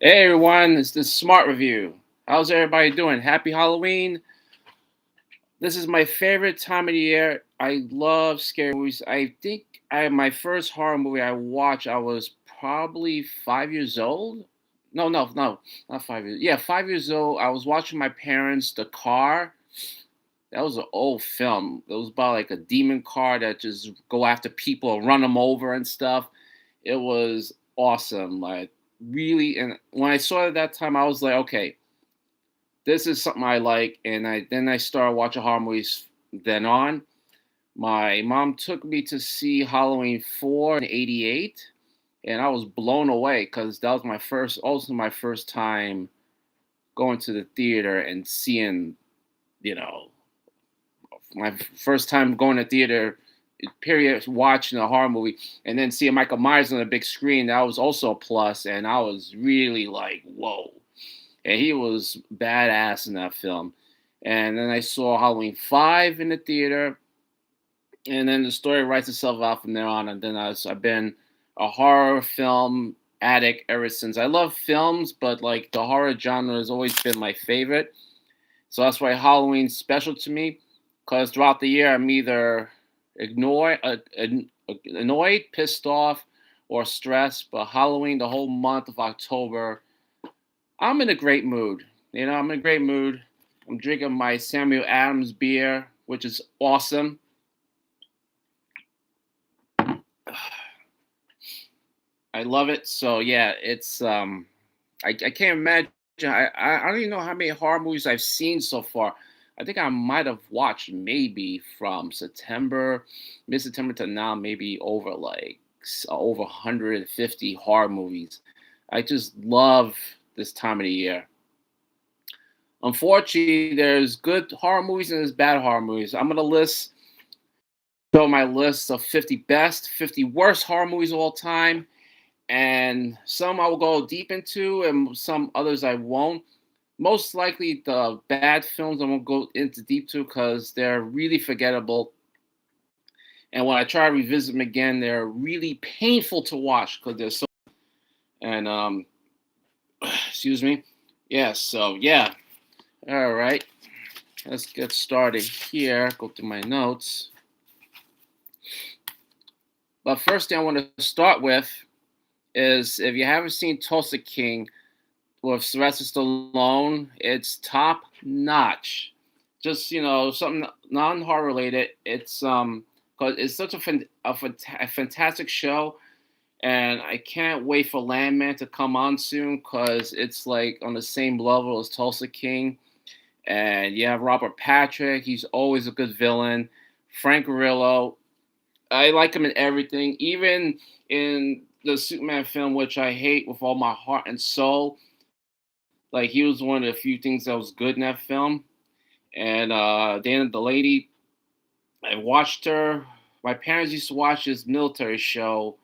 Hey everyone, it's the Smart Review. How's everybody doing? Happy Halloween. This is my favorite time of the year. I love scary movies. I think my first horror movie I watched, I was probably 5 years old. No, not 5 years. Yeah, 5 years old. I was watching my parents' The Car. That was an old film. It was about like a demon car that just go after people and run them over and stuff. It was awesome. Like really, and when I saw it at that time, I was like, okay, this is something I like. And I started watching horror movies. Then on, my mom took me to see Halloween 4 in '88, and I was blown away because that was also my first time going to the theater and seeing, you know, my first time going to theater. Period, watching a horror movie and then seeing Michael Myers on a big screen, that was also a plus, and I was really like, whoa. And he was badass in that film. And then I saw Halloween 5 in the theater, and then the story writes itself out from there on. And then I've been a horror film addict ever since. I love films, but like the horror genre has always been my favorite. So that's why Halloween's special to me, because throughout the year I'm either annoyed, pissed off, or stressed. But Halloween, the whole month of October, I'm in a great mood. I'm in a great mood. I'm drinking my Samuel Adams beer, which is awesome. I love it. So yeah, I can't imagine. I don't even know how many horror movies I've seen so far. I think I might have watched maybe from mid September to now, maybe over 150 horror movies. I just love this time of the year. Unfortunately, there's good horror movies and there's bad horror movies. I'm gonna show my list of 50 best, 50 worst horror movies of all time, and some I will go deep into, and some others I won't. Most likely, the bad films I won't go into deep to because they're really forgettable. And when I try to revisit them again, they're really painful to watch because they're so. And excuse me. Yeah. So yeah. All right. Let's get started here. Go through my notes. But first thing I want to start with is if you haven't seen Tulsa King with Sylvester Stallone, it's top notch. Just something non-horror related. It's because it's such a fantastic show, and I can't wait for Landman to come on soon because it's like on the same level as Tulsa King. And you have Robert Patrick. He's always a good villain. Frank Grillo. I like him in everything, even in the Superman film, which I hate with all my heart and soul. Like he was one of the few things that was good in that film. And Dana the lady, I watched her. My parents used to watch this military show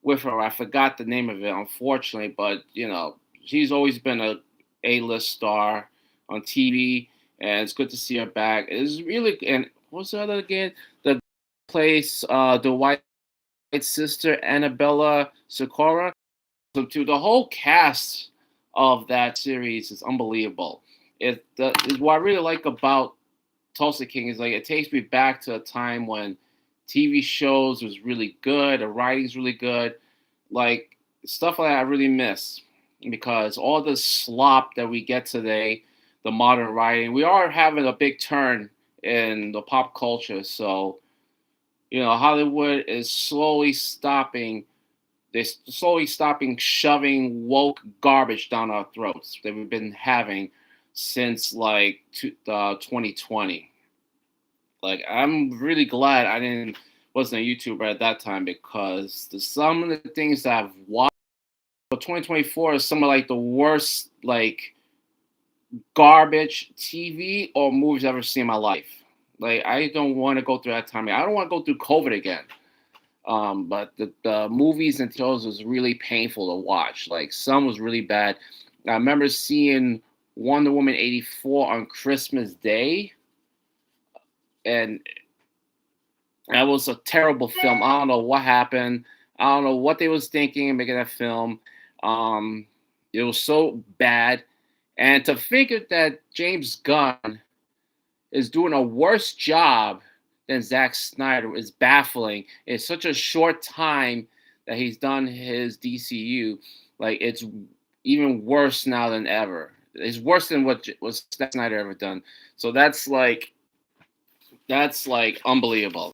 with her. I forgot the name of it, unfortunately, but she's always been A-list star on TV, and it's good to see her back. It's really, and what's the other again? The place, the white sister Annabella Sakura. So to the whole cast of that series is unbelievable. Is what I really like about Tulsa King is like it takes me back to a time when TV shows was really good, the writing's really good, like stuff like that I really miss because all the slop that we get today, the modern writing, we are having a big turn in the pop culture. So Hollywood is slowly stopping shoving woke garbage down our throats that we've been having since 2020. Like I'm really glad I didn't wasn't a YouTuber at that time because some of the things that I've watched. 2024 is some of like the worst like garbage TV or movies I've ever seen in my life. Like I don't want to go through that time. I don't want to go through COVID again. But the movies and shows was really painful to watch. Like some was really bad. I remember seeing Wonder Woman 84 on Christmas Day, and that was a terrible film. I don't know what happened. I don't know what they was thinking in making that film. Um, It was so bad. And to think that James Gunn is doing a worse job than Zack Snyder is baffling. It's such a short time that he's done his DCU. Like it's even worse now than ever. It's worse than what Zack Snyder ever done. So that's like unbelievable.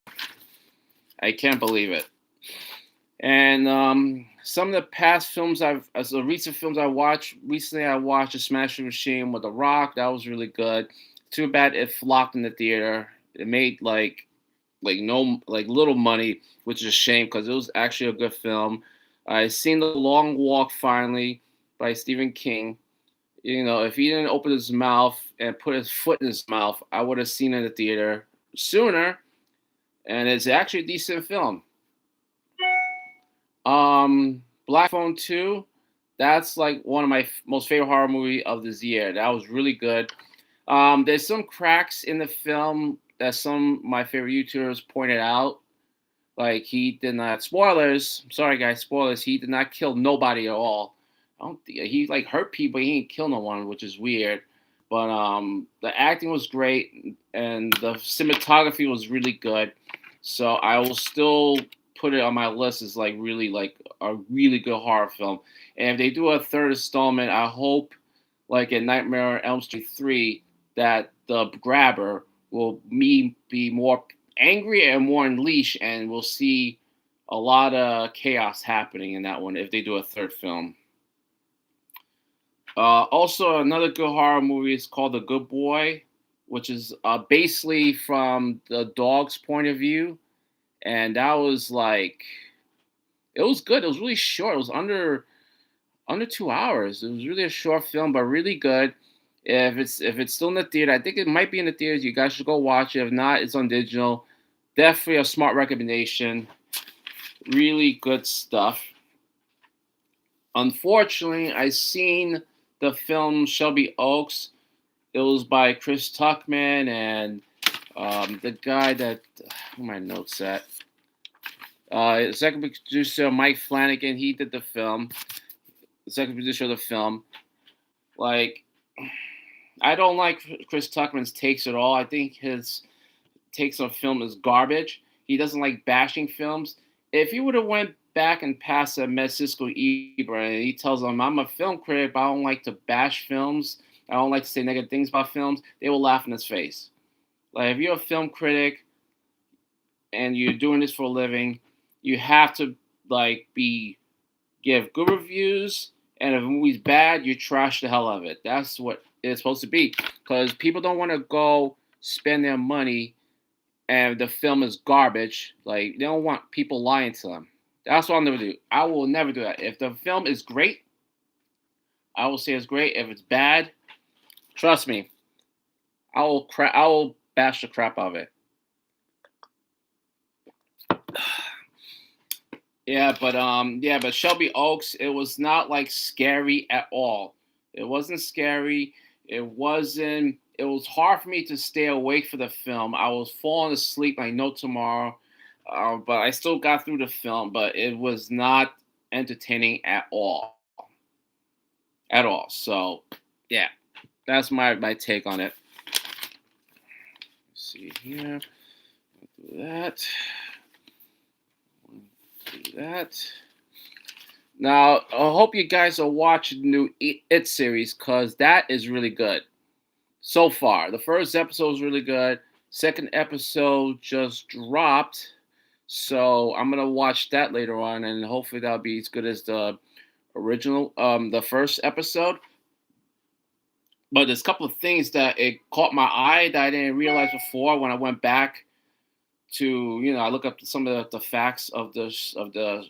I can't believe it. And some of the past films the recent films I watched recently, I watched A Smashing Machine with The Rock. That was really good. Too bad it flopped in the theater. It made no little money, which is a shame because it was actually a good film. I seen The Long Walk finally by Stephen King. You know, if he didn't open his mouth and put his foot in his mouth, I would have seen it in the theater sooner. And it's actually a decent film. Black Phone 2, that's like one of my most favorite horror movie of this year. That was really good. There's some cracks in the film that some of my favorite YouTubers pointed out. Like he did not spoilers. Sorry guys, spoilers. He did not kill nobody at all. He like hurt people. He didn't kill no one, which is weird. But the acting was great and the cinematography was really good. So I will still put it on my list as like a really good horror film. And if they do a third installment, I hope like in Nightmare on Elm Street 3 that the grabber will be more angry and more unleashed, and we'll see a lot of chaos happening in that one if they do a third film. Also, another good horror movie is called The Good Boy, which is basically from the dog's point of view, and that was like it was good. It was really short. It was under 2 hours. It was really a short film, but really good. If it's still in the theater, I think it might be in the theaters. You guys should go watch it. If not, it's on digital. Definitely a smart recommendation. Really good stuff. Unfortunately, I seen the film Shelby Oaks. It was by Chris Tuckman and the guy that where my notes at. Executive producer Mike Flanagan. He did the film. Executive producer of the film. Like, I don't like Chris Tuckman's takes at all. I think his takes on film is garbage. He doesn't like bashing films. If he would have went back and passed a met Cisco Ebra and he tells them, I'm a film critic, but I don't like to bash films. I don't like to say negative things about films. They will laugh in his face. Like, if you're a film critic and you're doing this for a living, you have to give good reviews. And if a movie's bad, you trash the hell out of it. That's what it's supposed to be. Because people don't want to go spend their money and the film is garbage. Like, they don't want people lying to them. That's what I'll never do. I will never do that. If the film is great, I will say it's great. If it's bad, trust me, I will bash the crap out of it. But Shelby Oaks, it was not like scary at all. It wasn't scary. It was hard for me to stay awake for the film. I was falling asleep like no tomorrow. But I still got through the film, but it was not entertaining at all. At all. So, yeah, that's my take on it. Let's see here. Do that. Do that. Now, I hope you guys are watching the new It series because that is really good. So far, the first episode is really good. Second episode just dropped. So I'm gonna watch that later on, and hopefully that'll be as good as the original, the first episode. But there's a couple of things that it caught my eye that I didn't realize before when I went back to, I look up some of the facts of the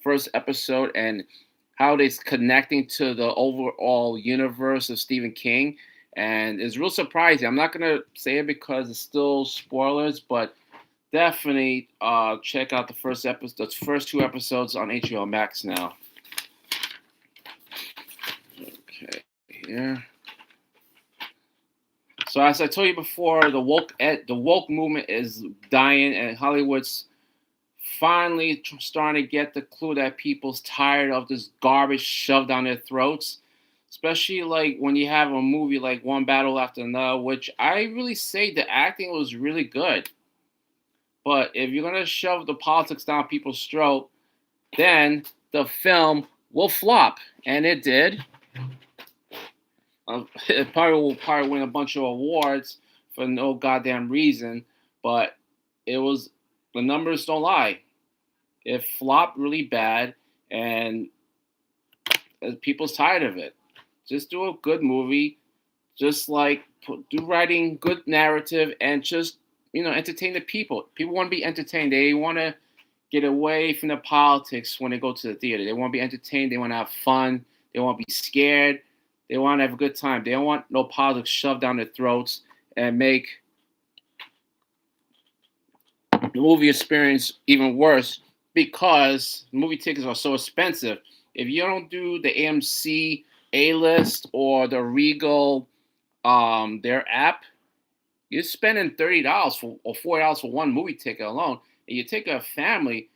first episode and how it's connecting to the overall universe of Stephen King, and it's real surprising. I'm not gonna say it because it's still spoilers, but definitely check out the first two episodes on HBO Max now. Okay, here. So as I told you before, the woke movement is dying, and Hollywood's finally starting to get the clue that people's tired of this garbage shoved down their throats. especially like when you have a movie like One Battle After Another, which I really say the acting was really good. But if you're gonna shove the politics down people's throat, then the film will flop, and it did. It probably win a bunch of awards for no goddamn reason, but it was the numbers don't lie. It flopped really bad, and people's tired of it. Just do a good movie, just like do writing, good narrative, and just entertain the people. People want to be entertained. They want to get away from the politics when they go to the theater. They want to be entertained. They want to have fun. They want to be scared. They want to have a good time. They don't want no politics shoved down their throats and make the movie experience even worse because movie tickets are so expensive. If you don't do the AMC A list or the Regal their app, you're spending $30 for or $40 for one movie ticket alone. And you take a family,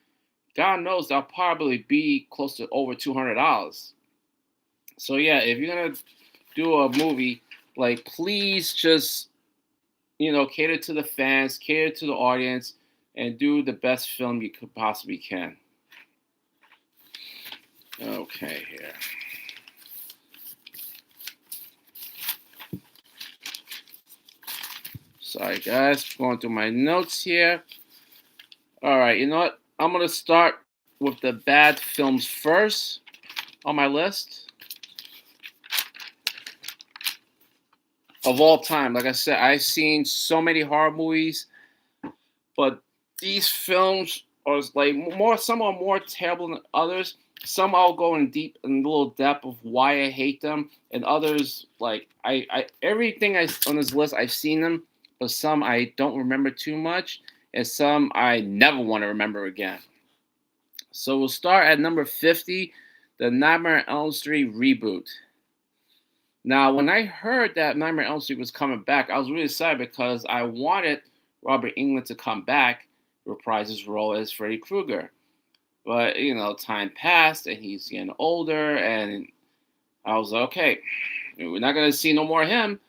God knows that'll probably be close to over $200. So yeah, if you're gonna do a movie, like please just cater to the fans, cater to the audience, and do the best film you could possibly can. Okay, here. Sorry, guys. Going through my notes here. All right, you know what? I'm going to start with the bad films first on my list of all time. Like I said, I've seen so many horror movies, but these films are like more. Some are more terrible than others. Some I'll go in a little depth of why I hate them, and others like I everything on this list I've seen them, but some I don't remember too much, and some I never want to remember again. So we'll start at number 50, the Nightmare on Elm Street reboot. Now, when I heard that Nightmare on Elm Street was coming back, I was really excited because I wanted Robert Englund to come back, reprise his role as Freddy Krueger. But time passed and he's getting older, and I was like, okay, we're not gonna see no more of him.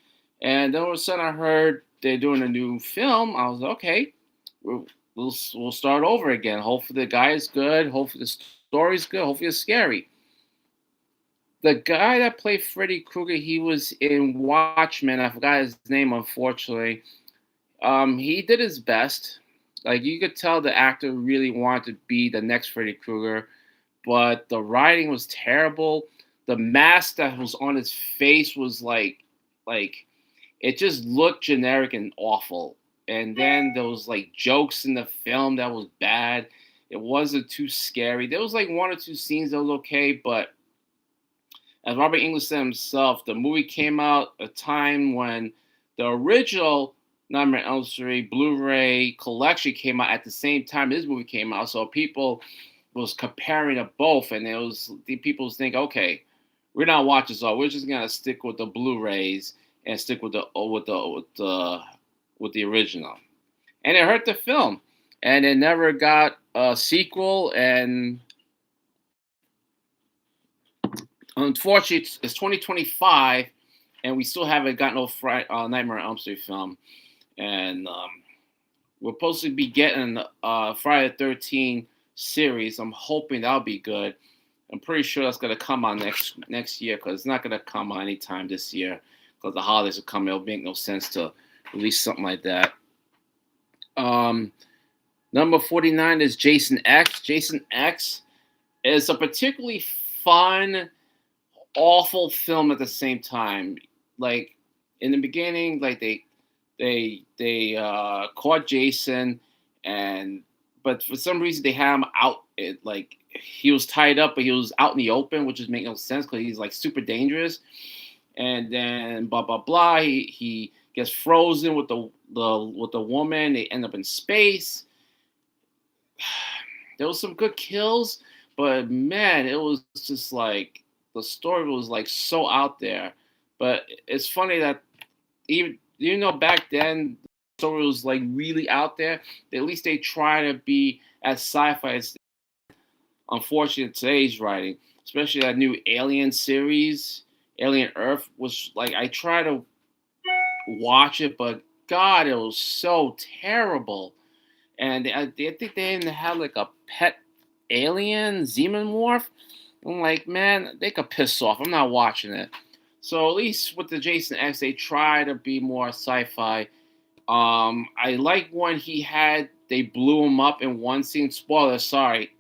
And then all of a sudden, I heard they're doing a new film. I was like, okay, we'll start over again. Hopefully, the guy is good. Hopefully, the story's good. Hopefully, it's scary. The guy that played Freddy Krueger, he was in Watchmen. I forgot his name, unfortunately. He did his best. Like you could tell, the actor really wanted to be the next Freddy Krueger, but the writing was terrible. The mask that was on his face was like it just looked generic and awful. And then there was like jokes in the film that was bad. It wasn't too scary. There was like one or two scenes that was okay, but as Robert Englund said himself, the movie came out a time when the original Nightmare on Elm Street Blu-ray collection came out at the same time this movie came out. So people was comparing the both, and it was the people think, okay, we're not watching this all. We're just gonna stick with the Blu-rays and stick with the original. And it hurt the film, and it never got a sequel. And unfortunately, it's 2025, and we still haven't got no Nightmare on Elm Street film. And we're supposed to be getting Friday the 13th series. I'm hoping that'll be good. I'm pretty sure that's gonna come on next year because it's not gonna come on anytime this year because the holidays are coming. It'll make no sense to release something like that. Number 49 is Jason X. Jason X is a particularly fun, awful film at the same time. Like in the beginning, like they caught Jason, but for some reason they had him out. Like he was tied up, but he was out in the open, which just make no sense because he's like super dangerous. And then blah blah blah. He gets frozen with the woman. They end up in space. There was some good kills, but man, it was just like the story was like so out there. But it's funny that even back then the story was like really out there. At least they try to be as sci-fi as unfortunate today's writing, especially that new Alien series. Alien Earth was like I try to watch it, but God, it was so terrible. And I think they even had like a pet alien xenomorph. I'm like, man, they could piss off. I'm not watching it. So at least with the Jason X, they try to be more sci-fi. I like when he had they blew him up in one scene. Spoiler, sorry.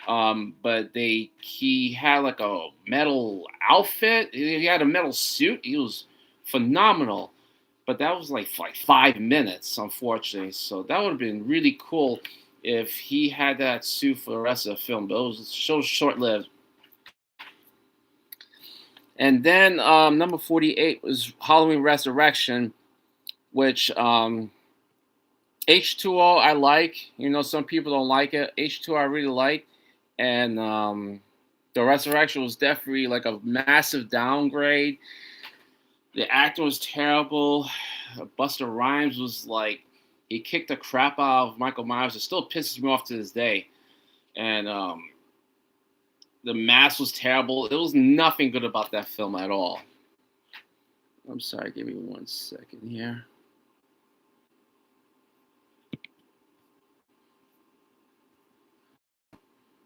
But he had like a metal outfit. He had a metal suit. He was phenomenal. But that was like 5 minutes, unfortunately. So that would have been really cool if he had that suit for the rest of the film. But it was so short lived. And then number 48 was Halloween Resurrection, which H2O I like. You know, some people don't like it. H2O I really like. And the Resurrection was definitely like a massive downgrade. The acting was terrible. Buster Rhymes was like, he kicked the crap out of Michael Myers. It still pisses me off to this day. And the mask was terrible. There was nothing good about that film at all. I'm sorry, give me 1 second here.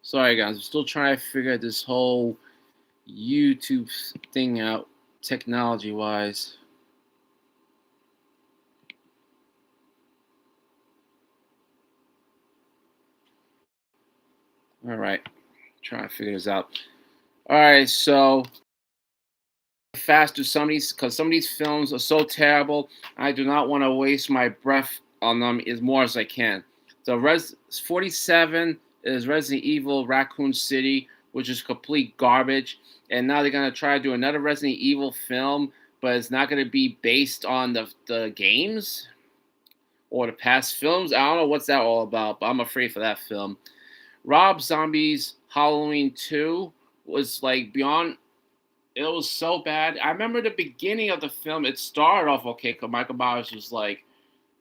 Sorry, guys. I'm still trying to figure this whole YouTube thing out, technology-wise. All right, trying to figure this out. All right, so fast through some of these because some of these films are so terrible. I do not want to waste my breath on them as more as I can. So 47 is Resident Evil Raccoon City, which is complete garbage. And now they're gonna try to do another Resident Evil film, but it's not gonna be based on the games or the past films. I don't know what's that all about, but I'm afraid for that film. Rob Zombie's Halloween 2 was like beyond, it was so bad. I remember the beginning of the film. It started off okay because Michael Myers was like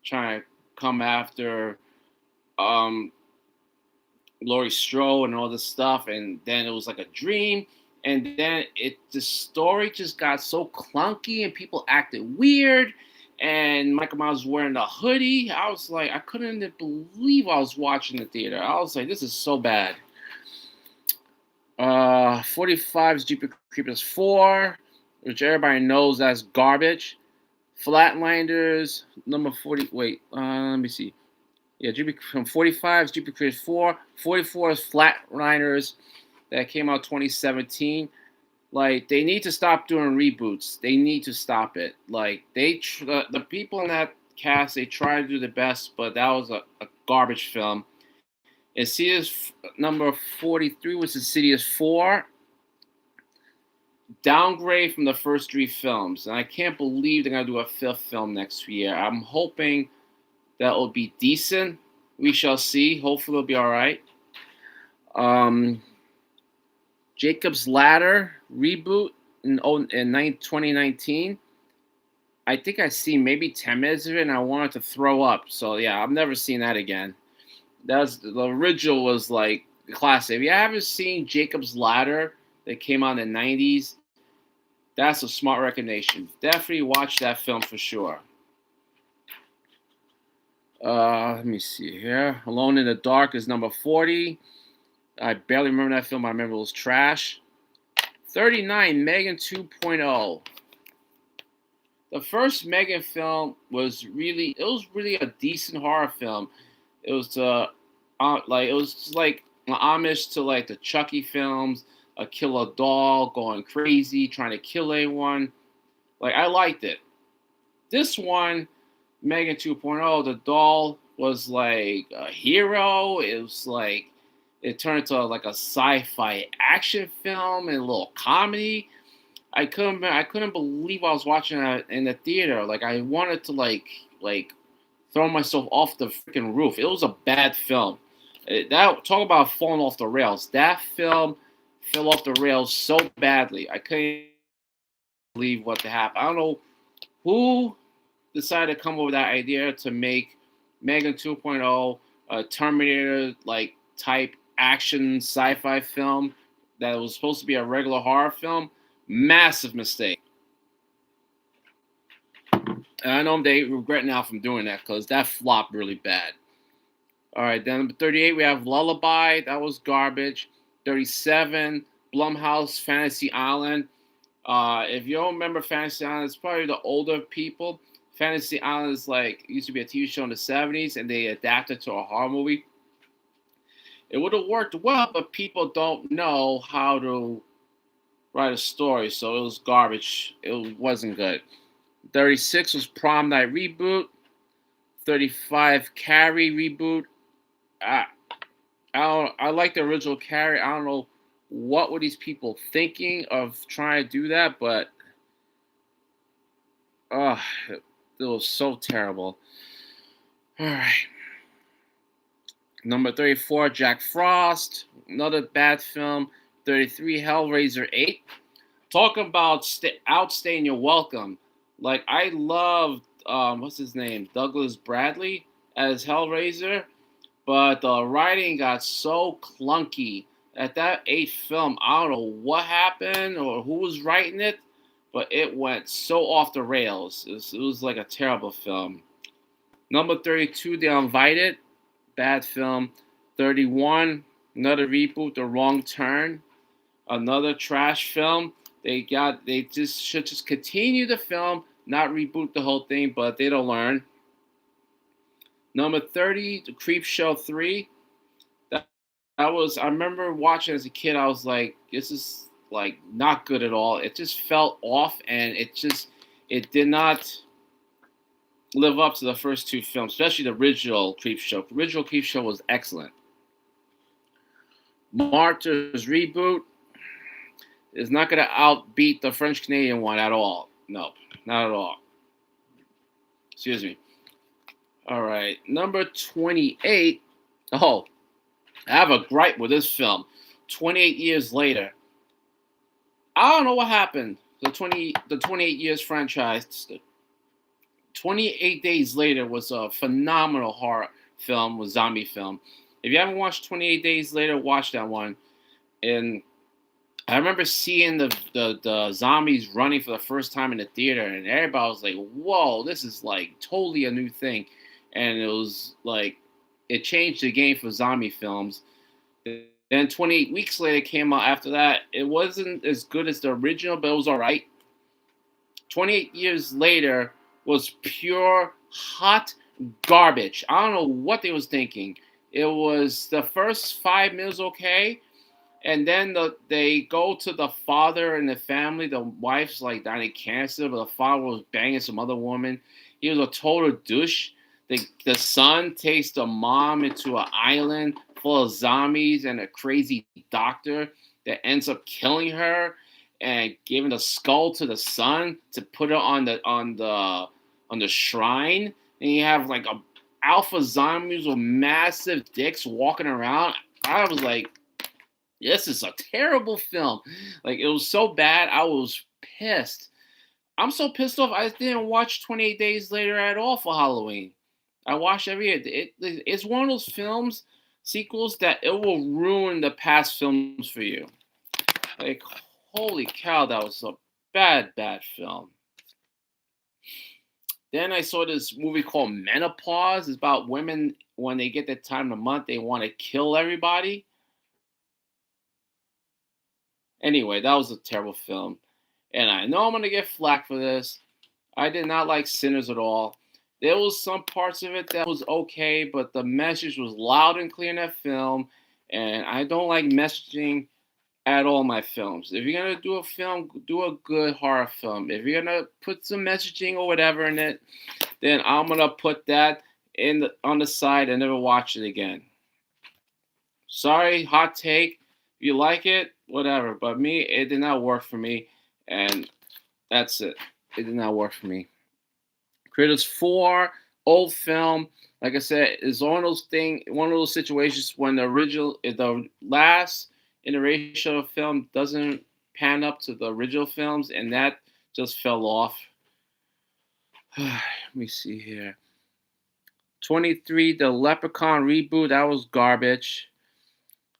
trying to come after um, Laurie Strode and all this stuff, and then it was like a dream, and then the story just got so clunky and people acted weird, and Michael Myers was wearing a hoodie. I was like, I couldn't believe I was watching the theater. I was like, this is so bad. 45's Jeepers Creepers 4, which everybody knows that's garbage. Flatlanders, number 40. Wait, let me see. Yeah, from 45's Jeepers Creepers 4. 44 is Flatliners that came out 2017. Like, they need to stop doing reboots. They need to stop it. Like, the people in that cast, they try to do the best, but that was a garbage film. Insidious number 43 was Insidious 4. Downgrade from the first three films. And I can't believe they're going to do a fifth film next year. I'm hoping that will be decent. We shall see. Hopefully it'll be all right. Jacob's Ladder reboot in 2019. I think I seen maybe 10 minutes of it and I wanted to throw up. So yeah, I've never seen that again. The original was like classic. If you haven't seen Jacob's Ladder that came out in the 90s, that's a smart recommendation. Definitely watch that film for sure. Let me see here. Alone in the Dark is number 40. I barely remember that film. I remember it was trash. 39, Megan 2.0. The first Megan film was really a decent horror film. It was it was like an homage to like the Chucky films, a killer doll going crazy, trying to kill anyone. Like, I liked it. This one, Megan 2.0, the doll was like a hero. It was like, it turned into like a sci-fi action film and a little comedy. I couldn't believe I was watching that in the theater. Like, I wanted to like throw myself off the freaking roof. It was a bad film. That talk about falling off the rails. That film fell off the rails so badly. I couldn't believe what happened. I don't know who decided to come up with that idea to make Megan 2.0 a Terminator like type action sci-fi film that was supposed to be a regular horror film, Massive mistake. And I know they regret now from doing that because that flopped really bad. All right, then number 38, we have Lullaby. That was garbage. 37, Blumhouse Fantasy Island. If you don't remember Fantasy Island, it's probably the older people. Fantasy Island is like used to be a TV show in the 70s, and they adapted to a horror movie. It would have worked well, but people don't know how to write a story, so it was garbage. It wasn't good. 36 was Prom Night reboot. 35 Carrie reboot. I, I like the original Carrie. I don't know what were these people thinking of trying to do that, but it was so terrible. All right. Number 34, Jack Frost. Another bad film. 33, Hellraiser 8. Talk about outstaying your welcome. Like, I loved, what's his name? Douglas Bradley as Hellraiser. But the writing got so clunky at that 8th film. I don't know what happened or who was writing it, but it went so off the rails. It was like a terrible film. Number 32, The Uninvited. Bad film. 31, another reboot, The Wrong Turn. Another trash film. They just should just continue the film, not reboot the whole thing, but they don't learn. Number 30, The Creepshow 3. That was, I remember watching as a kid, I was like, this is like not good at all. It just felt off, and it did not live up to the first two films, especially the original Creepshow. The original Creepshow was excellent. Martyrs reboot is not going to outbeat the French Canadian one at all. No, not at all. Excuse me. All right, number 28. Oh, I have a gripe with this film. 28 years later. I don't know what happened. The 28 years franchise. 28 Days Later was a phenomenal horror film, was zombie film. If you haven't watched 28 Days Later, watch that one. And I remember seeing the zombies running for the first time in the theater, and everybody was like, whoa, this is like totally a new thing. And it was like, it changed the game for zombie films. Then 28 weeks later came out after that. It wasn't as good as the original, but it was all right. 28 years later was pure hot garbage. I don't know what they was thinking. It was the first 5 minutes okay, and then they go to the father and the family. The wife's like dying of cancer, but the father was banging some other woman. He was a total douche. The son takes the mom into an island full of zombies and a crazy doctor that ends up killing her and giving the skull to the son to put it on the shrine. And you have like a alpha zombies with massive dicks walking around. I was like, this is a terrible film. Like, it was so bad. I was pissed. I'm so pissed off. I didn't watch 28 Days Later at all for Halloween. I watch every year. It's one of those films, sequels, that it will ruin the past films for you. Like, holy cow, that was a bad film. Then I saw this movie called Menopause. It's about women when they get that time of the month, they want to kill everybody. Anyway, that was a terrible film. And I know I'm going to get flack for this. I did not like Sinners at all. There was some parts of it that was okay, but the message was loud and clear in that film. And I don't like messaging at all in my films. If you're going to do a film, do a good horror film. If you're going to put some messaging or whatever in it, then I'm going to put that on the side and never watch it again. Sorry, hot take. If you like it, whatever. But me, it did not work for me. And that's it. It did not work for me. Critters 4, old film. Like I said, it's one of those situations when the last iteration of film doesn't pan up to the original films, and that just fell off. Let me see here. 23, the Leprechaun reboot, that was garbage.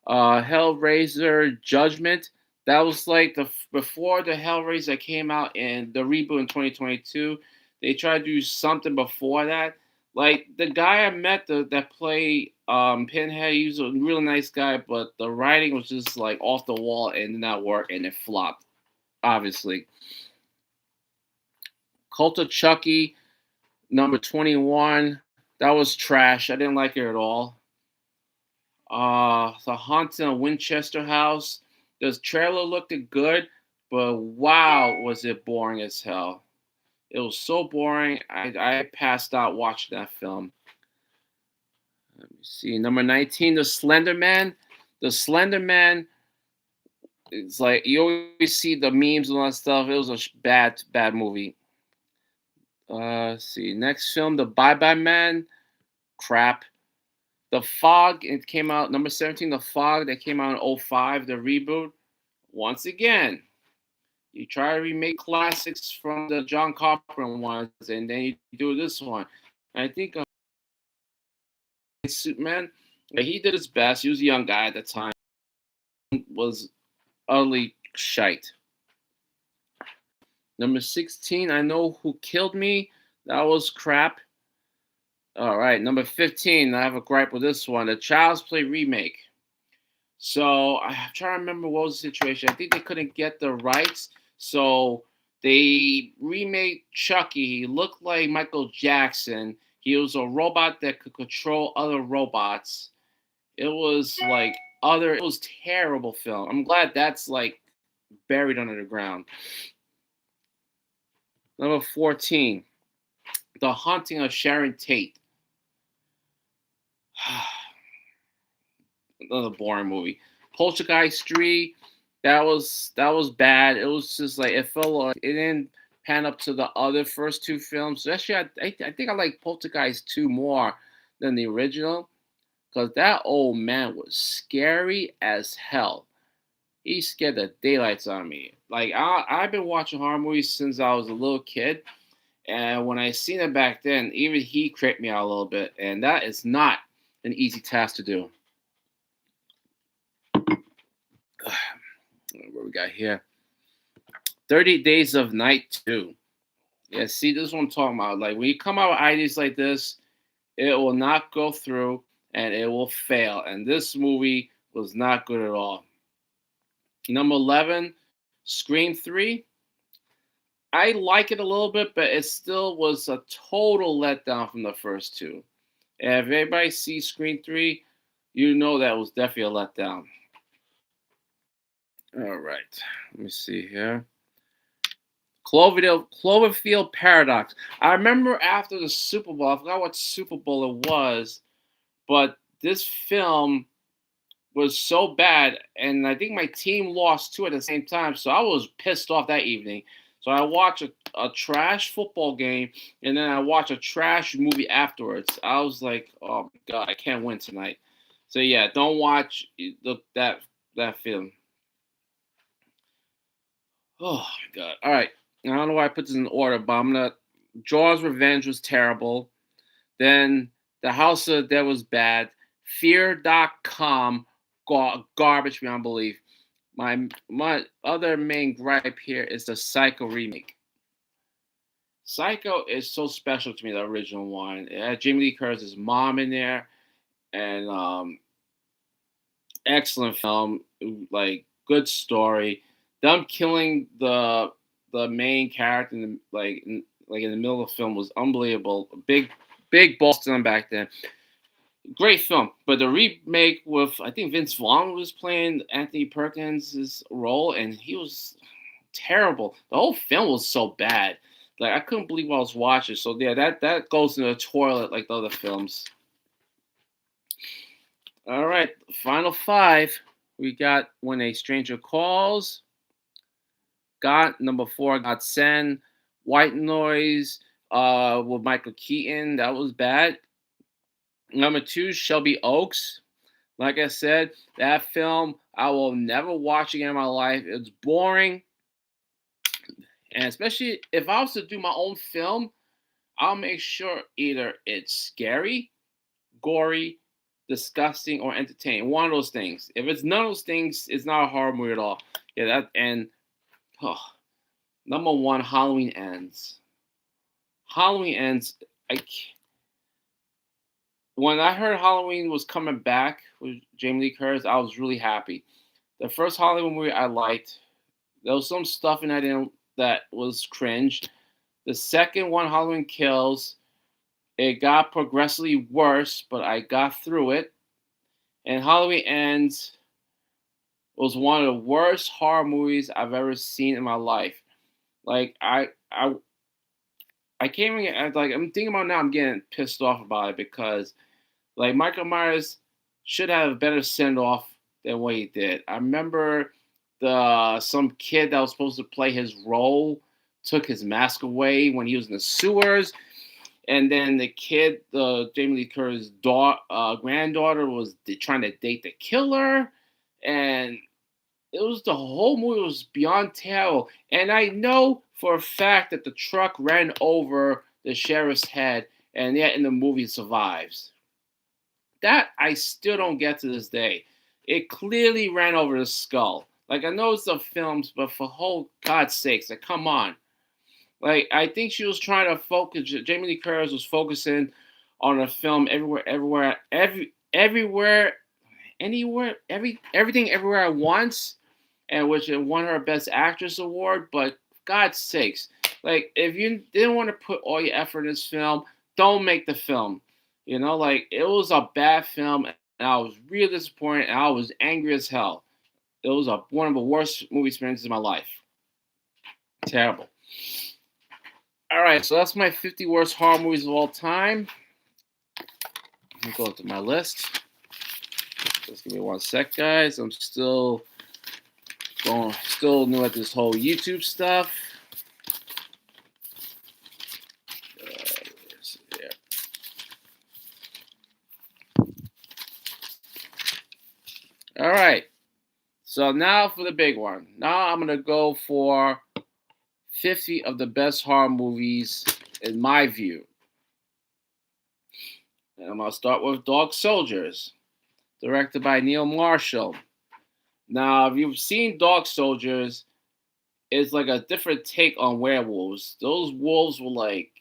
Hellraiser Judgment, That was like before the Hellraiser that came out in the reboot in 2022. They tried to do something before that. Like the guy I met that played Pinhead, he was a really nice guy, but the writing was just like off the wall and did not work, and it flopped. Obviously, Cult of Chucky number 21. That was trash. I didn't like it at all. The Haunting of Winchester House. The trailer looked good, but wow, was it boring as hell. It was so boring. I passed out watching that film. Let me see. Number 19, The Slender Man. The Slender Man, it's like you always see the memes and all that stuff. It was a bad movie. Let's see. Next film, The Bye Bye Man. Crap. The Fog, it came out, number 17, The Fog, that came out in '05, the reboot. Once again, you try to remake classics from the John Carpenter ones, and then you do this one. And I think Superman, he did his best. He was a young guy at the time. Was utterly shite. Number 16, I Know Who Killed Me. That was crap. All right, number 15, I have a gripe with this one. The Child's Play remake. So I'm trying to remember what was the situation. I think they couldn't get the rights, so they remade Chucky. He looked like Michael Jackson. He was a robot that could control other robots. It was like it was terrible film. I'm glad that's like buried under the ground. Number 14, The Haunting of Sharon Tate. Another boring movie. Poltergeist 3, that was bad. It was just like it felt like it didn't pan up to the other first two films. Actually, I think I like Poltergeist 2 more than the original, because that old man was scary as hell. He scared the daylights out of me. Like I've been watching horror movies since I was a little kid, and when I seen it back then, even he creeped me out a little bit, and that is not an easy task to do. What we got here? 30 Days of Night 2. Yeah, see, this is what I'm talking about. Like, when you come out with ideas like this, it will not go through and it will fail. And this movie was not good at all. Number 11, Scream 3. I like it a little bit, but it still was a total letdown from the first two. And if everybody sees Scream 3, you know that was definitely a letdown. All right, let me see here. Cloverfield Paradox. I remember after the Super Bowl, I forgot what Super Bowl it was, but this film was so bad, and I think my team lost too at the same time, so I was pissed off that evening. So I watched a trash football game, and then I watched a trash movie afterwards. I was like, oh my god, I can't win tonight. So yeah, don't watch that film. Oh my god. All right. I don't know why I put this in order, but I'm gonna. Jaws Revenge was terrible. Then The House of the Dead was bad. Fear.com, garbage beyond belief. My other main gripe here is the Psycho remake. Psycho is so special to me, the original one. It had Jamie Lee Curtis's mom in there, and excellent film, like good story. Them killing the main character in the middle of the film was unbelievable. Big balls to them back then. Great film, but the remake with, I think Vince Vaughn was playing Anthony Perkins' role, and he was terrible. The whole film was so bad. Like I couldn't believe what I was watching. So yeah, that goes in the toilet like the other films. All right, final five. We got When a Stranger Calls. Got number 4, Godsend. White Noise with Michael Keaton. That was bad. Number 2, Shelby Oaks. Like I said, that film I will never watch again in my life. It's boring. And especially if I was to do my own film, I'll make sure either it's scary, gory, disgusting, or entertaining. One of those things. If it's none of those things, it's not a horror movie at all. Yeah, that and oh, number one, Halloween Ends. Halloween Ends. When I heard Halloween was coming back with Jamie Lee Curtis, I was really happy. The first Halloween movie I liked. There was some stuff in that was cringe. The second one, Halloween Kills, it got progressively worse, but I got through it. And Halloween Ends was one of the worst horror movies I've ever seen in my life. Like I can't even like I'm thinking about now. I'm getting pissed off about it because like Michael Myers should have a better send off than what he did. I remember the some kid that was supposed to play his role took his mask away when he was in the sewers, and then the kid, the Jamie Lee Curtis' granddaughter, was trying to date the killer, and it was the whole movie was beyond terrible. And I know for a fact that the truck ran over the sheriff's head, and yet in the movie it survives. That I still don't get to this day. It clearly ran over the skull. Like I know it's the films, but for whole God's sakes, like come on. Like I think she was trying to focus. Jamie Lee Curtis was focusing on a film everywhere, anywhere, everything, everywhere at once, and which it won her Best Actress award. But God's sakes, like if you didn't want to put all your effort in this film, don't make the film. You know, like it was a bad film, and I was really disappointed, and I was angry as hell. It was one of the worst movie experiences of my life. Terrible. All right, so that's my 50 worst horror movies of all time. Let me go to my list. Just give me one sec, guys. I'm still new at this whole YouTube stuff. All right. So now for the big one. Now I'm gonna go for 50 of the best horror movies in my view. And I'm gonna start with Dog Soldiers, directed by Neil Marshall. Now, if you've seen Dog Soldiers, it's like a different take on werewolves. Those wolves were like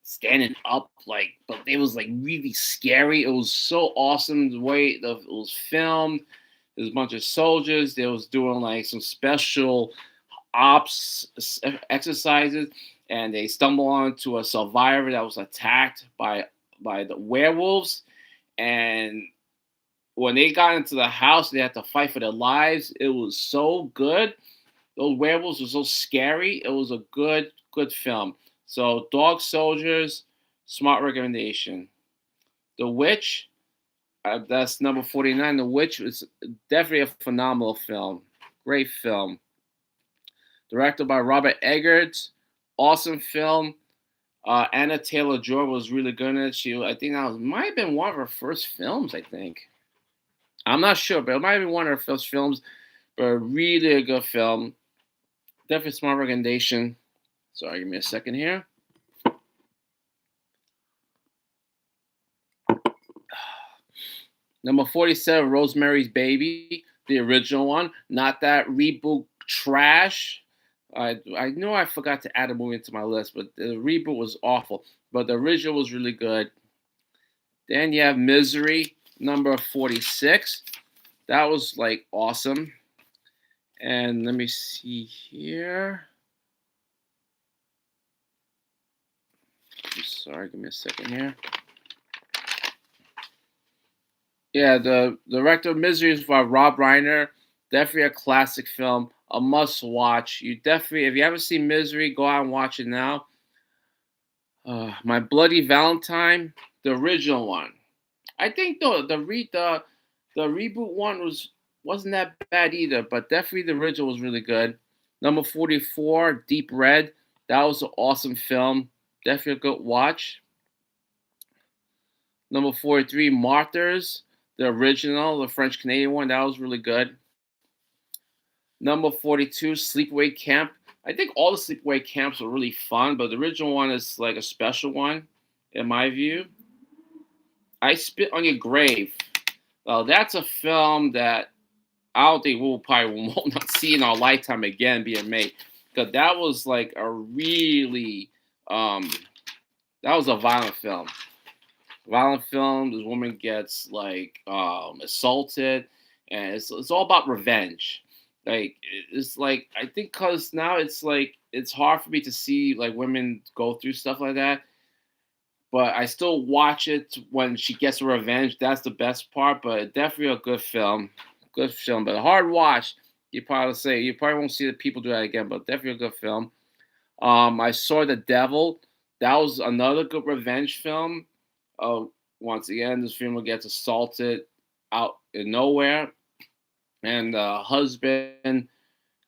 standing up, like, but it was like really scary. It was so awesome the way it was filmed. There's a bunch of soldiers. They was doing like some special ops exercises, and they stumble onto a survivor that was attacked by the werewolves. And when they got into the house, they had to fight for their lives. It was so good. Those werewolves were so scary. It was a good film. So, Dog Soldiers, smart recommendation. The Witch, that's number 49. The Witch is definitely a phenomenal film. Great film. Directed by Robert Eggers. Awesome film. Anna Taylor-Joy was really good in it. I think might have been one of her first films, I think. I'm not sure, but it might have been one of her first films. But a really good film. Definitely smart recommendation. Sorry, give me a second here. Number 47, Rosemary's Baby, the original one, not that reboot trash. I know I forgot to add a movie into my list, but the reboot was awful. But the original was really good. Then you have Misery, number 46. That was like awesome. And let me see here. I'm sorry, give me a second here. Yeah, the director of Misery is by Rob Reiner. Definitely a classic film, a must watch. You definitely, if you haven't seen Misery, go out and watch it now. My Bloody Valentine, the original one. I think the reboot one wasn't that bad either, but definitely the original was really good. Number 44, Deep Red. That was an awesome film. Definitely a good watch. Number 43, Martyrs, the original, the French Canadian one. That was really good. Number 42, Sleepaway Camp. I think all the Sleepaway Camps are really fun, but the original one is like a special one, in my view. I Spit on Your Grave. Well, that's a film that I don't think we'll probably won't not see in our lifetime again being made. Because that was like a really um that was a violent film. Violent film. This woman gets like assaulted, and it's all about revenge. Like it's like I think because now it's like it's hard for me to see like women go through stuff like that, but I still watch it when she gets her revenge. That's the best part. But definitely a good film, but a hard watch. You probably won't see the people do that again, but definitely a good film. I saw The Devil. That was another good revenge film. Uh, Once again, this female gets assaulted out in nowhere, and the husband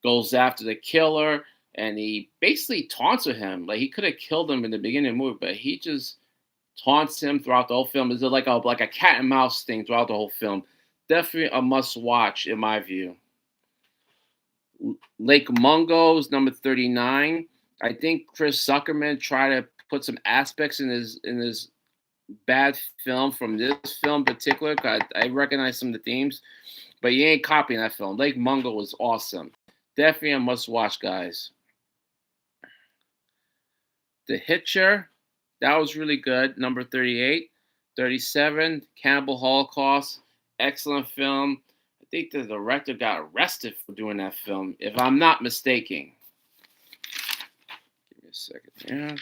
goes after the killer, and he basically taunts with him. Like he could have killed him in the beginning of the movie, but he just taunts him throughout the whole film. It's like a cat and mouse thing throughout the whole film. Definitely a must watch in my view. Lake Mungo is number 39. I think Chris Zuckerman tried to put some aspects in his bad film from this film in particular. 'Cause I recognize some of the themes, but he ain't copying that film. Lake Mungo was awesome. Definitely a must watch, guys. The Hitcher, that was really good. Number 38. 37, Cannibal Holocaust. Excellent film. I think the director got arrested for doing that film, if I'm not mistaken. Give me a second here.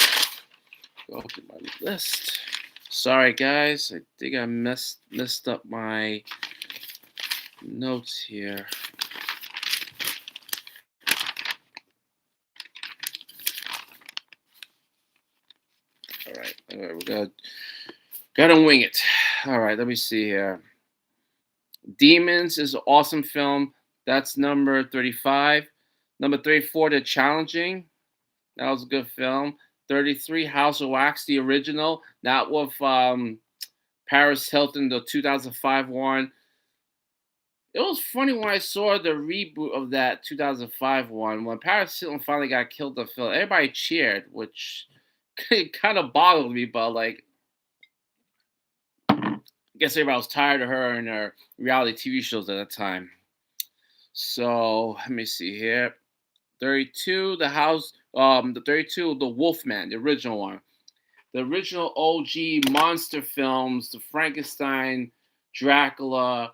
Go through my list. Sorry, guys. I think I messed up my notes here. All right, we gotta wing it. All right, let me see here. Demons is an awesome film. That's number 35. Number 34, The Challenging. That was a good film. 33, House of Wax, the original. Not with Paris Hilton, the 2005 one. It was funny when I saw the reboot of that 2005 one. When Paris Hilton finally got killed in the film, everybody cheered, which kind of boggled me, but like, I guess everybody was tired of her and her reality TV shows at that time. So let me see here. 32, the 32, the Wolfman, the original one. The original OG monster films, the Frankenstein, Dracula,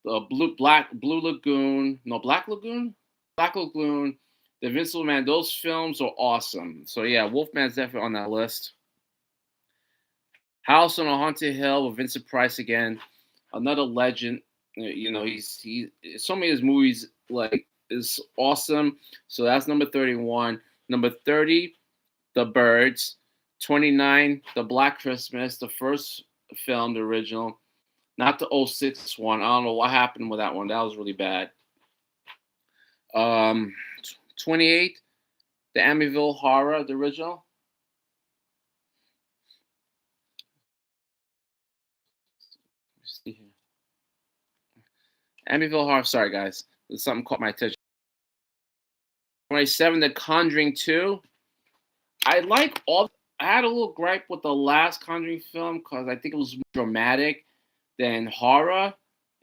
the Blue Lagoon, no Black Lagoon, Black Lagoon, the Invincible Man. Those films are awesome. So yeah, Wolfman's definitely on that list. House on a Haunted Hill with Vincent Price again, another legend. You know, he so many of his movies like is awesome. So that's number 31. Number 30, The Birds. 29, The Black Christmas, the first film, the original, not the '06 one. I don't know what happened with that one. That was really bad. 28, The Amityville Horror, the original. Let's see here. Amityville Horror. Sorry, guys. Something caught my attention. 27, The Conjuring 2. I like all. I had a little gripe with the last Conjuring film because I think it was more dramatic than horror,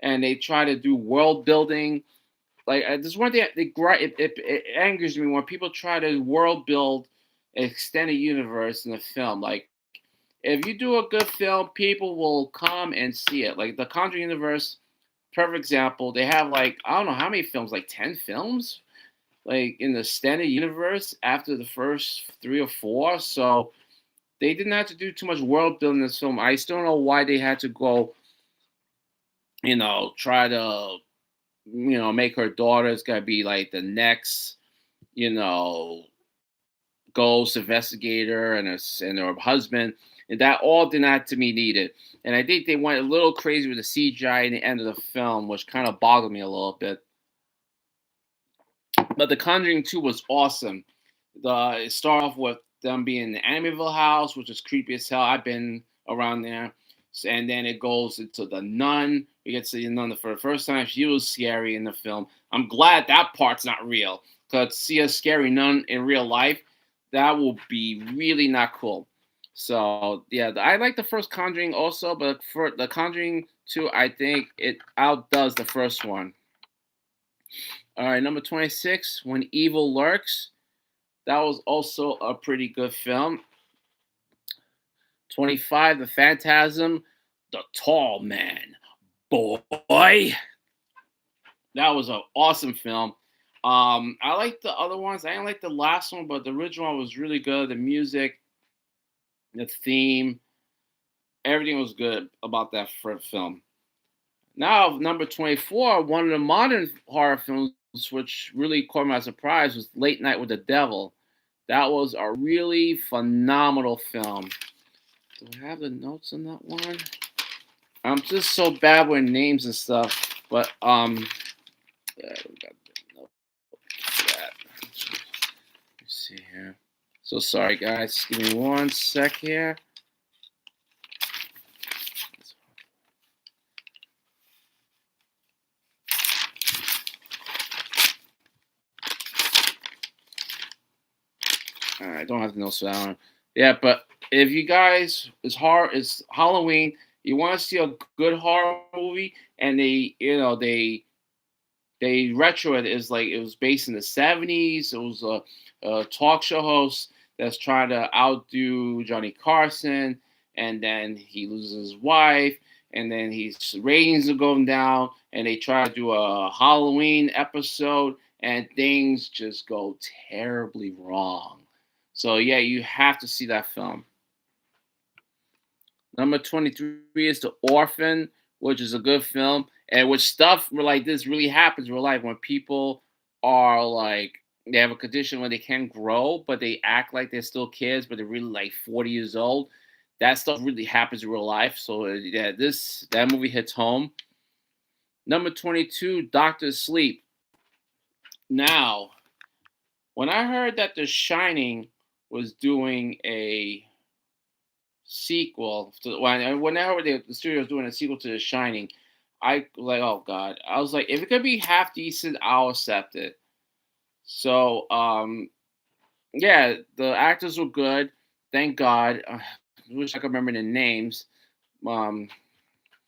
and they try to do world building. Like this one thing, it angers me when people try to world build an extended universe in a film. Like if you do a good film, people will come and see it. Like the Conjuring universe, perfect example. They have like I don't know how many films, like 10 films, like in the extended universe after the first three or four. So they didn't have to do too much world building in this film. I still don't know why they had to go, try to, make her daughter's gonna be like the next, you know, ghost investigator and her husband. And that all did not to me needed. And I think they went a little crazy with the CGI in the end of the film, which kind of boggled me a little bit. But The Conjuring 2 was awesome. It started off with them being in the Amityville house, which is creepy as hell. I've been around there. And then it goes into the nun. We get to see the nun for the first time. She was scary in the film. I'm glad that part's not real. Because to see a scary nun in real life, that will be really not cool. So yeah, I like the first Conjuring also, but for the Conjuring 2, I think it outdoes the first one. All right, number 26, When Evil Lurks. That was also a pretty good film. 25, The Phantasm, The Tall Man. Boy, that was an awesome film. I like the other ones. I didn't like the last one, but the original one was really good. The music, the theme, everything was good about that film. Now, number 24, one of the modern horror films, which really caught me by surprise, was Late Night with the Devil. That was a really phenomenal film. Do I have the notes on that one? I'm just so bad with names and stuff, but yeah, we got the note for that. Let's see here. So sorry, guys. Give me one sec here. I don't have the notes for that one. Yeah, but if you guys, it's Halloween. You want to see a good horror movie, and they retro it is like it was based in the 70s. It was a talk show host that's trying to outdo Johnny Carson, and then he loses his wife, and then his ratings are going down, and they try to do a Halloween episode, and things just go terribly wrong. So yeah, you have to see that film. Number 23 is The Orphan, which is a good film, and which stuff like this really happens in real life when people are like they have a condition where they can grow, but they act like they're still kids, but they're really like 40 years old. That stuff really happens in real life. So yeah, that movie hits home. Number 22, Doctor Sleep. Now, when I heard that The Shining was doing a sequel to whenever the studio was doing a sequel to The Shining, I was like, oh god. I was like, if it could be half decent, I'll accept it. So yeah, the actors were good. Thank God. I wish I could remember the names. Um,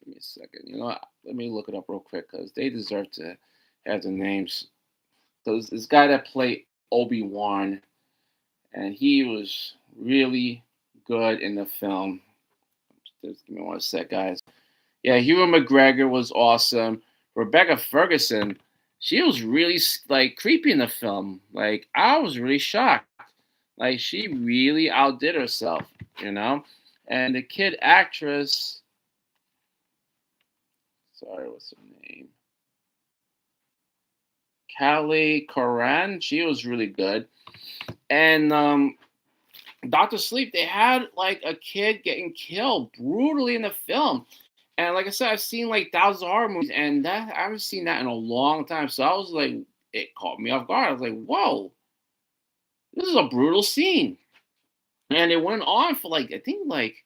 give me a second. You know, what? Let me look it up real quick because they deserve to have the names. Because this guy that played Obi-Wan, and he was really good in the film. Just give me one sec, guys. Yeah, Ewan McGregor was awesome. Rebecca Ferguson, she was really like creepy in the film. Like I was really shocked. Like she really outdid herself, you know. And the kid actress, sorry, what's her name? Callie Coran. She was really good. And Doctor Sleep, they had like a kid getting killed brutally in the film. And like I said, I've seen like thousands of horror movies, and that I haven't seen that in a long time. So I was like, it caught me off guard. I was like, whoa, this is a brutal scene. And it went on for like I think like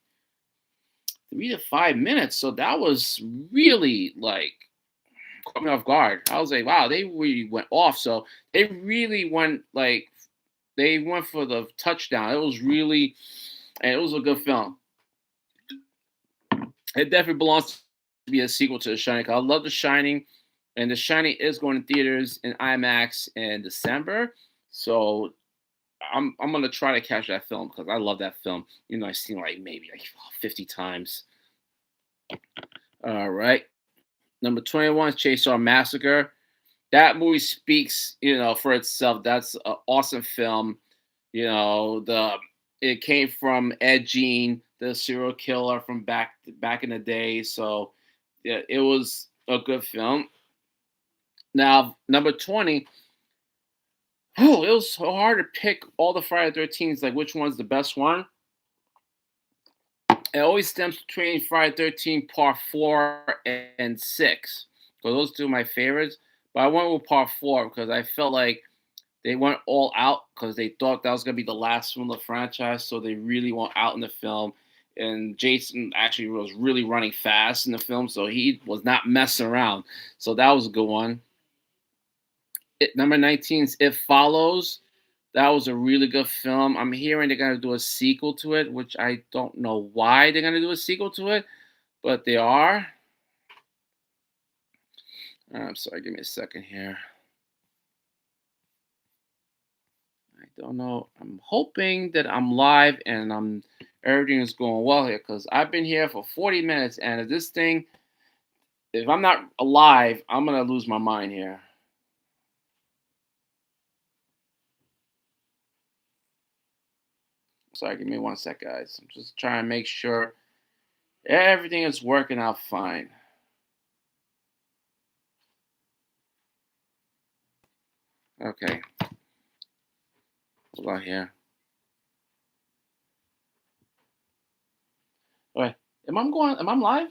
3 to 5 minutes. So that was really like caught me off guard. I was like, wow, they really went off. So they really went like they went for the touchdown. It was really and it was a good film. It definitely belongs to be a sequel to The Shining. I love The Shining, and The Shining is going to theaters in IMAX in December. So I'm gonna try to catch that film because I love that film. You know, I've seen like maybe like 50 times. All right, number 21 is Chainsaw Massacre. That movie speaks, for itself. That's an awesome film. It came from Ed Gein, the serial killer from back in the day. So yeah, it was a good film. Now, number 20. Oh, it was so hard to pick all the Friday 13s, like which one's the best one. It always stems between Friday 13 Part 4 and 6. So those two are my favorites. But I went with Part 4 because I felt like they went all out because they thought that was going to be the last one of the franchise. So they really went out in the film. And Jason actually was really running fast in the film. So he was not messing around. So that was a good one. Number 19 is It Follows. That was a really good film. I'm hearing they're going to do a sequel to it, which I don't know why they're going to do a sequel to it, but they are. I'm sorry, give me a second here. don't know. I'm hoping that I'm live and everything is going well here because I've been here for 40 minutes, and if I'm not alive, I'm gonna lose my mind here. Sorry, give me one sec, guys. I'm just trying to make sure everything is working out fine. Okay, hold on here. Wait, Am I live?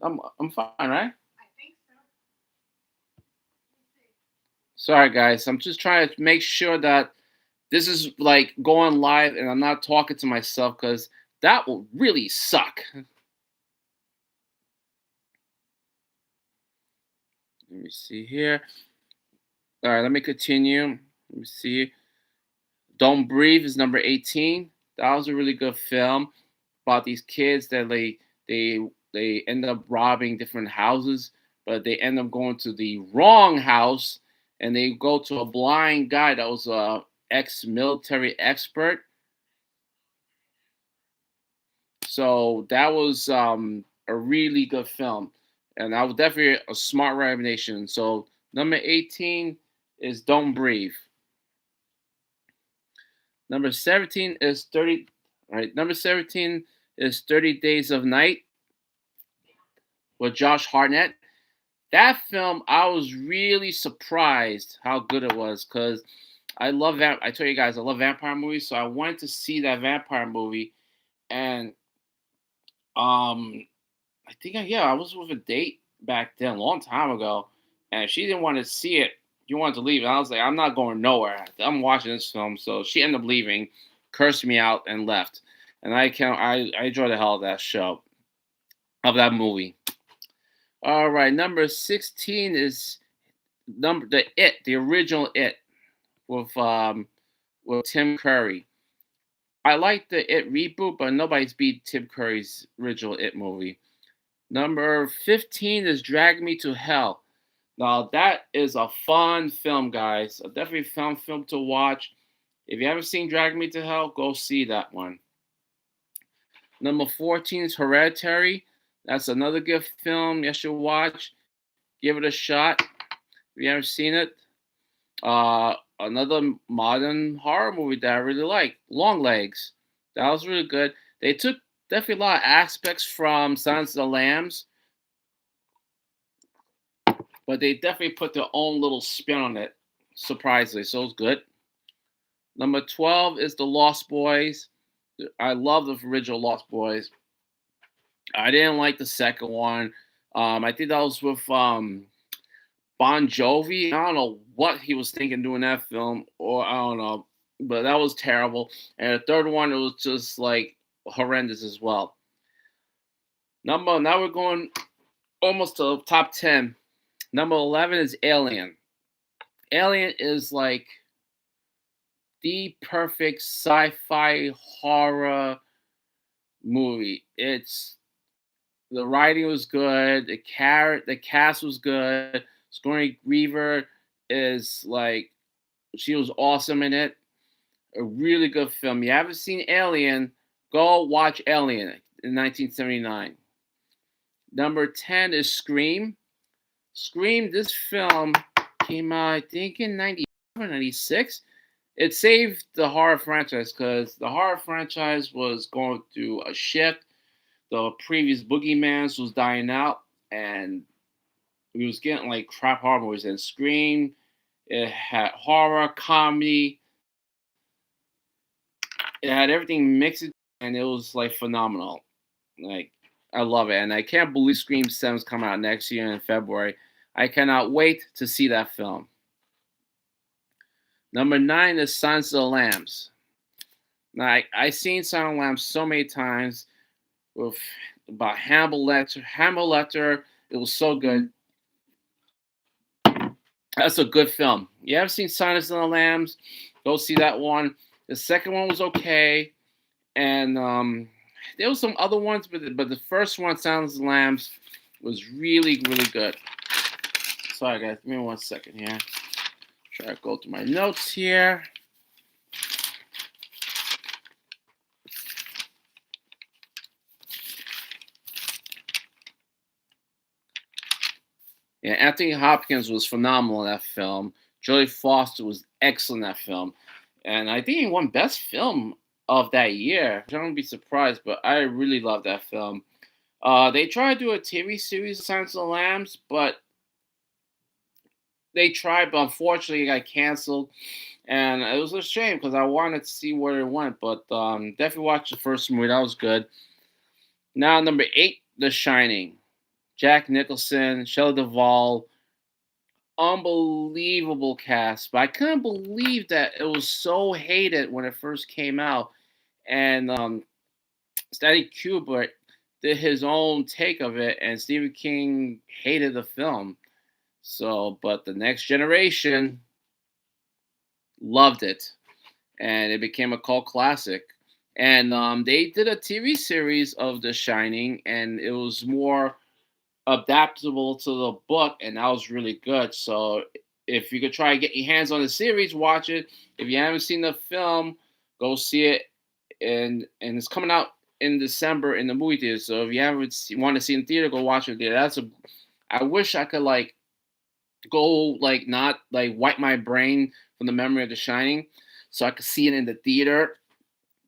I'm fine, right? Sorry, guys. I'm just trying to make sure that this is like going live and I'm not talking to myself because that will really suck. Let me see here. All right, let me continue. Let me see. Don't Breathe is number 18. That was a really good film about these kids that they end up robbing different houses, but they end up going to the wrong house and they go to a blind guy that was a ex-military expert. So that was a really good film, and that was definitely a smart recommendation. So number 18 is Don't Breathe. Number 17 is 30. Right, number 17 is 30 Days of Night with Josh Hartnett. That film, I was really surprised how good it was because I told you guys I love vampire movies, so I went to see that vampire movie, and um I think yeah, I was with a date back then, a long time ago, and she didn't want to see it. She wanted to leave, and I was like, I'm not going nowhere. I'm watching this film, so she ended up leaving, cursed me out, and left. And I enjoyed the hell of that show, of that movie. All right, number 16 is the original It with Tim Curry. I like the It reboot, but nobody's beat Tim Curry's original It movie. Number 15 is Drag Me to Hell. Now, that is a fun film, guys. A definitely fun film to watch. If you haven't seen Drag Me to Hell, go see that one. Number 14 is Hereditary. That's another good film you should watch. Give it a shot if you haven't seen it. Another modern horror movie that I really like, Longlegs. That was really good. They took definitely a lot of aspects from Silence of the Lambs, but they definitely put their own little spin on it, surprisingly. So it's good. Number 12 is The Lost Boys. I love the original Lost Boys. I didn't like the second one. I think that was with Bon Jovi. I don't know what he was thinking doing that film, or I don't know, but that was terrible. And the third one, it was just like horrendous as well. Now we're going almost to the top 10. Number 11 is Alien. Alien is like the perfect sci-fi horror movie. The writing was good, the cast was good. Sigourney Weaver is like, she was awesome in it. A really good film. You haven't seen Alien, go watch Alien in 1979. Number 10 is Scream. Scream, this film came out, I think, in 97 96. It saved the horror franchise because the horror franchise was going through a shift. The previous Boogeymans was dying out, and we was getting like crap horror movies. And Scream, it had horror, comedy, it had everything mixed, and it was like phenomenal. Like, I love it, and I can't believe Scream 7's coming out next year in February. I cannot wait to see that film. Number 9 is Silence of the Lambs. Now, I seen Silence of the Lambs so many times with about Hannibal Lecter. Hannibal Lecter, it was so good. That's a good film. You haven't seen Silence of the Lambs? Go see that one. The second one was okay, and there was some other ones, but the first one, Silence of the Lambs, was really, really good. Sorry, guys. Give me 1 second here. Try to go through my notes here. And Anthony Hopkins was phenomenal in that film. Jodie Foster was excellent in that film. And I think he won Best Film of that year. I don't be surprised, but I really love that film. They tried to do a TV series of Silence of the Lambs, but they tried, but unfortunately it got canceled. And it was a shame because I wanted to see where it went. But definitely watch the first movie. That was good. Now, number 8, The Shining. Jack Nicholson, Shelley Duvall, unbelievable cast. But I couldn't believe that it was so hated when it first came out. And Stanley Kubrick did his own take of it, and Stephen King hated the film. So, but the next generation loved it, and it became a cult classic. And they did a TV series of The Shining, and it was more adaptable to the book, and that was really good. So if you could try to get your hands on the series, watch it. If you haven't seen the film, go see it. And it's coming out in December in the movie theater. So if you haven't want to see it in theater, go watch it there. I wish I could like go like not like wipe my brain from the memory of The Shining, so I could see it in the theater.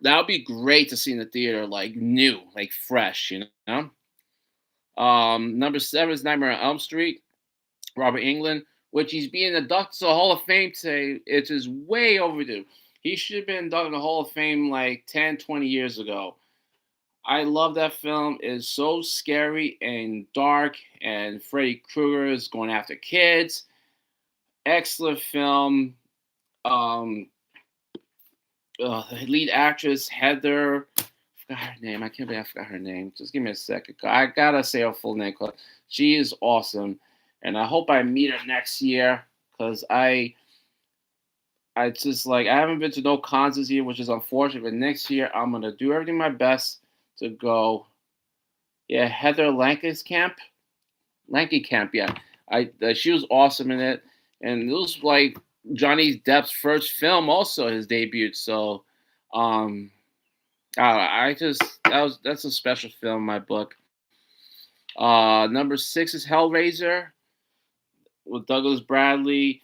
That would be great to see in the theater, like new, like fresh, you know. Number 7 is Nightmare on Elm Street. Robert Englund, which he's being inducted to the Hall of Fame today. It is way overdue. He should have been inducted in the Hall of Fame like 10, 20 years ago. I love that film. It's so scary and dark, and Freddy Krueger is going after kids. Excellent film. Um, the lead actress, Heather, I forgot her name. I can't believe I forgot her name. Just give me a second. I gotta say her full name because she is awesome, and I hope I meet her next year because I just like I haven't been to no cons this year, which is unfortunate. But next year I'm gonna do everything my best to go. Yeah, Heather Langenkamp, Langenkamp. Yeah, she was awesome in it, and it was like Johnny Depp's first film, also his debut. So, um, I just that's a special film in my book. Number 6 is Hellraiser with Douglas Bradley,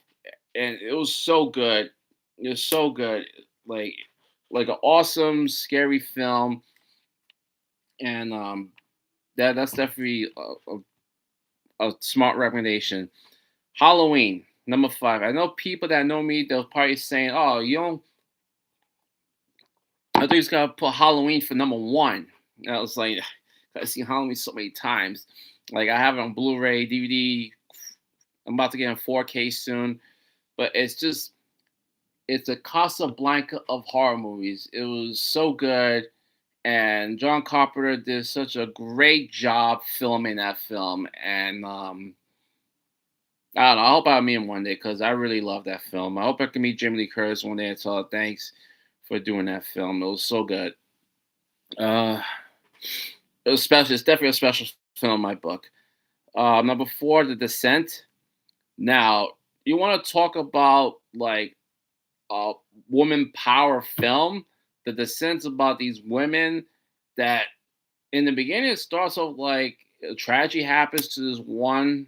and it was so good. It was so good, like an awesome scary film, and that's definitely a smart recommendation. Halloween, number 5. I know people that know me, they'll probably saying, "Oh, you don't." I think he's gonna put Halloween for number 1. And I was like, I've seen Halloween so many times. Like I have it on Blu-ray, DVD. I'm about to get in 4K soon, but it's a Casablanca of horror movies. It was so good, and John Carpenter did such a great job filming that film. And I don't know. I hope I meet him one day because I really love that film. I hope I can meet Jamie Lee Curtis one day and tell her thanks for doing that film. It was so good. Uh, it was special. It's definitely a special film in my book. Number 4, The Descent. Now, you want to talk about like a woman power film? The Descent's about these women that, in the beginning, it starts off like a tragedy happens to this one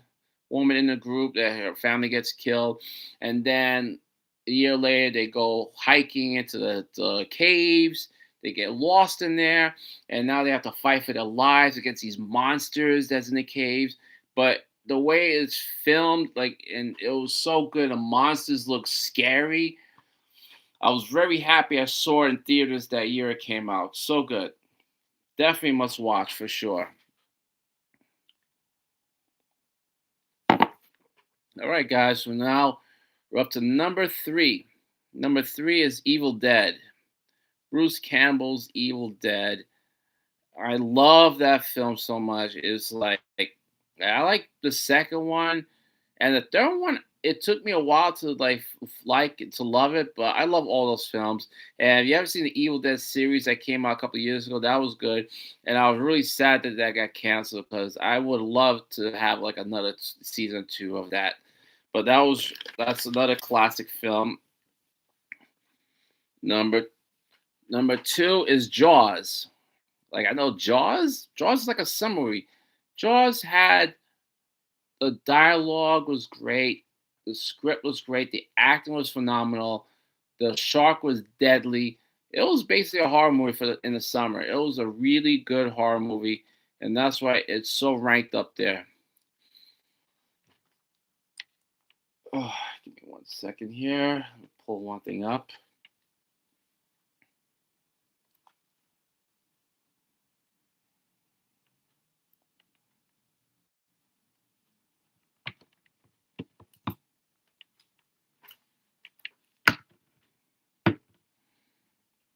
woman in the group that her family gets killed, and then a year later they go hiking into the caves. They get lost in there, and now they have to fight for their lives against these monsters that's in the caves. But the way it's filmed, like, and it was so good. The monsters look scary. I was very happy I saw it in theaters that year it came out. So good. Definitely must watch for sure. All right, guys. So now we're up to number 3. Number 3 is Evil Dead. Bruce Campbell's Evil Dead. I love that film so much. It's like I like the second one, and the third one. It took me a while to like it, to love it, but I love all those films. And if you haven't seen the Evil Dead series that came out a couple of years ago, that was good. And I was really sad that that got canceled because I would love to have like another season 2 of that. But that's another classic film. Number number 2 is Jaws. Like I know Jaws. Jaws is like a summary. Jaws had The dialogue was great. The script was great. The acting was phenomenal. The shark was deadly. It was basically a horror movie in the summer. It was a really good horror movie, and that's why it's so ranked up there. Oh, give me 1 second here. Let me pull one thing up.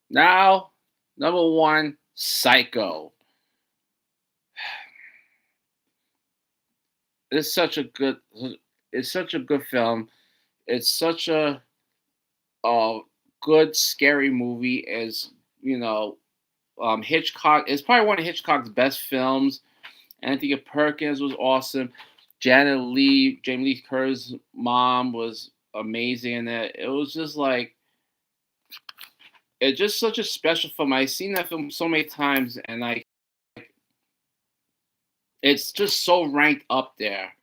Now, number one, Psycho. It's such a good. It's such a good film. It's such a good scary movie. As you know, Hitchcock. It's probably one of Hitchcock's best films. Anthony Perkins was awesome. Jamie Lee Curtis's mom was amazing in it. It was just like it's just such a special film. I've seen that film so many times, and it's just so ranked up there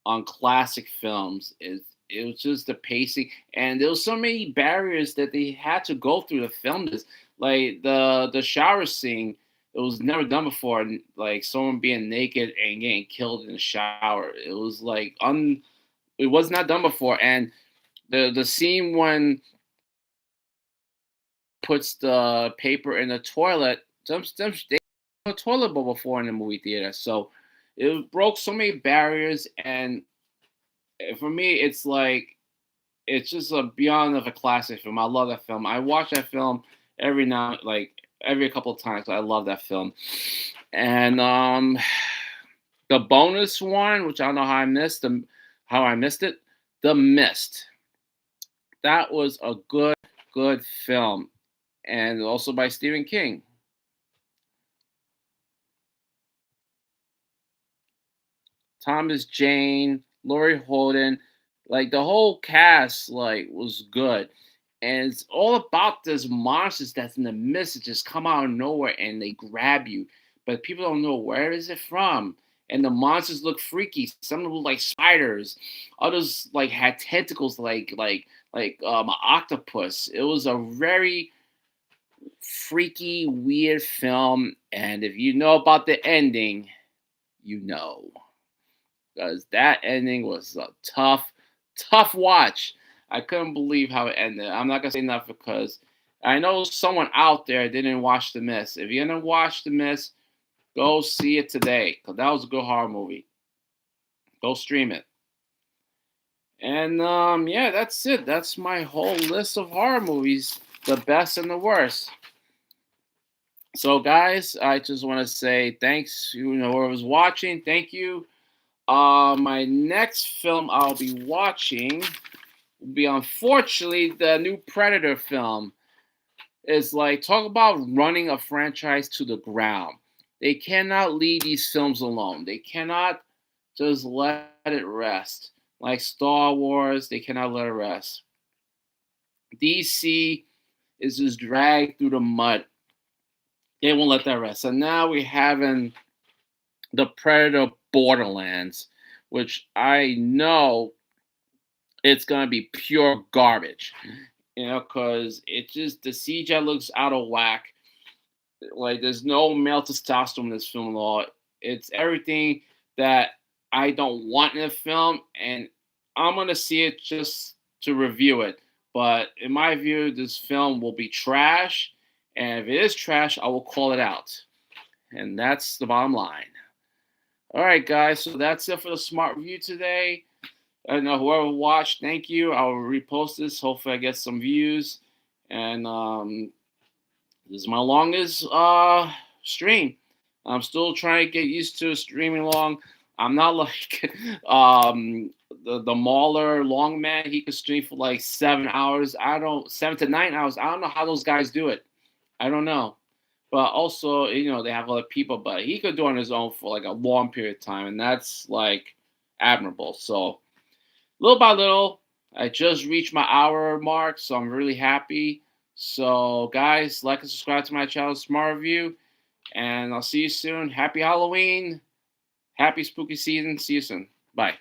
on classic films. It was just the pacing, and there was so many barriers that they had to go through to film this. Like the shower scene, it was never done before. Like someone being naked and getting killed in the shower. It was like it was not done before. And the scene when puts the paper in the toilet, they a toilet bowl before in the movie theater. So it broke so many barriers, and for me, it's like it's just a beyond of a classic film. I love that film. I watch that film every couple of times. I love that film. And the bonus one, which I don't know how I missed it, The Mist. That was a good film, and also by Stephen King. Thomas Jane, Laurie Holden, like the whole cast, like was good, and it's all about this monsters that's in the mist that just come out of nowhere and they grab you, but people don't know where is it from. And the monsters look freaky. Some of them look like spiders, others like had tentacles, an octopus. It was a very freaky, weird film, and if you know about the ending, you know because that ending was a tough watch. I couldn't believe how it ended. I'm not gonna say enough because I know someone out there didn't watch The Mist. If you're gonna watch The Mist, go see it today because that was a good horror movie. Go stream it. And yeah, that's it. That's my whole list of horror movies, the best and the worst. So, guys, I just want to say thanks. Whoever's watching, thank you. My next film I'll be watching will be unfortunately the new Predator film. It's like talk about running a franchise to the ground. They cannot leave these films alone. They cannot just let it rest. Like Star Wars, they cannot let it rest. DC is just dragged through the mud. They won't let that rest. So now we're having the Predator Borderlands, which I know it's gonna be pure garbage, because it just the CGI looks out of whack. Like there's no male testosterone in this film at all. It's everything that I don't want in a film, and I'm gonna see it just to review it. But in my view, this film will be trash, and if it is trash, I will call it out, and that's the bottom line. All right, guys. So that's it for the smart review today. I know whoever watched, thank you. I'll repost this. Hopefully, I get some views. And this is my longest stream. I'm still trying to get used to streaming long. I'm not like the Mauler long man. He could stream for like 7 hours. 7 to 9 hours. I don't know how those guys do it. I don't know. But also, they have other people, but he could do it on his own for like a long period of time, and that's like admirable. So little by little, I just reached my hour mark, so I'm really happy. So guys, like and subscribe to my channel, Smart Review, and I'll see you soon. Happy Halloween, happy spooky season. See you soon. Bye.